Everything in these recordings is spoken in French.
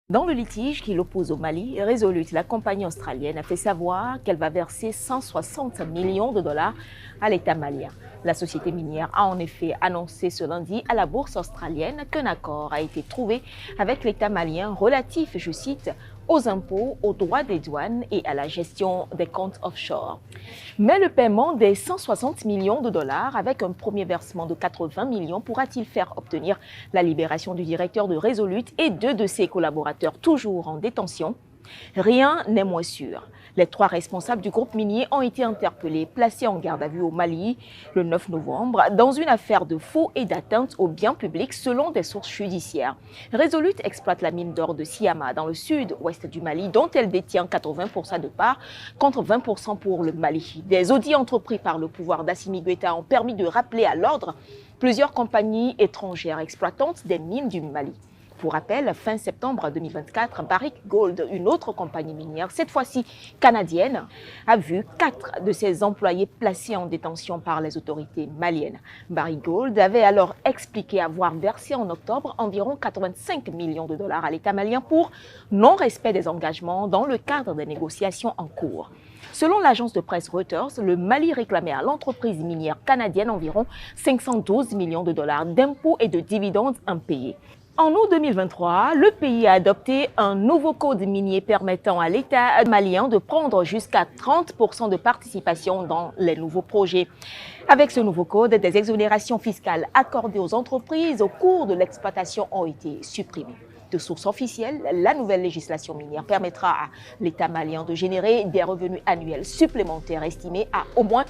Dans le litige qui l'oppose au Mali, Resolute, la compagnie australienne, a fait savoir qu'elle va verser 160 millions de dollars à l'État malien. La société minière a en effet annoncé ce lundi à la bourse australienne qu'un accord a été trouvé avec l'État malien relatif, je cite, aux impôts, aux droits des douanes et à la gestion des comptes offshore. Mais le paiement des 160 millions de dollars avec un premier versement de 80 millions pourra-t-il faire obtenir la libération du directeur de Resolute et deux de ses collaborateurs toujours en détention? Rien n'est moins sûr. Les trois responsables du groupe minier ont été interpellés, placés en garde à vue au Mali le 9 novembre dans une affaire de faux et d'atteinte aux biens publics selon des sources judiciaires. Resolute exploite la mine d'or de Syama dans le sud-ouest du Mali dont elle détient 80% de parts contre 20% pour le Mali. Des audits entrepris par le pouvoir d'Assimi Goïta ont permis de rappeler à l'ordre plusieurs compagnies étrangères exploitantes des mines du Mali. Pour rappel, fin septembre 2024, Barrick Gold, une autre compagnie minière, cette fois-ci canadienne, a vu 4 de ses employés placés en détention par les autorités maliennes. Barrick Gold avait alors expliqué avoir versé en octobre environ 85 millions de dollars à l'État malien pour non-respect des engagements dans le cadre des négociations en cours. Selon l'agence de presse Reuters, le Mali réclamait à l'entreprise minière canadienne environ 512 millions de dollars d'impôts et de dividendes impayés. En août 2023, le pays a adopté un nouveau code minier permettant à l'État malien de prendre jusqu'à 30% de participation dans les nouveaux projets. Avec ce nouveau code, des exonérations fiscales accordées aux entreprises au cours de l'exploitation ont été supprimées. De source officielle, la nouvelle législation minière permettra à l'État malien de générer des revenus annuels supplémentaires estimés à au moins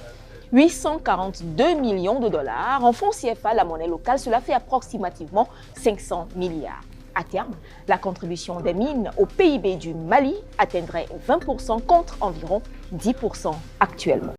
842 millions de dollars. En fonds CFA, la monnaie locale, cela fait approximativement 500 milliards. À terme, la contribution des mines au PIB du Mali atteindrait 20% contre environ 10% actuellement.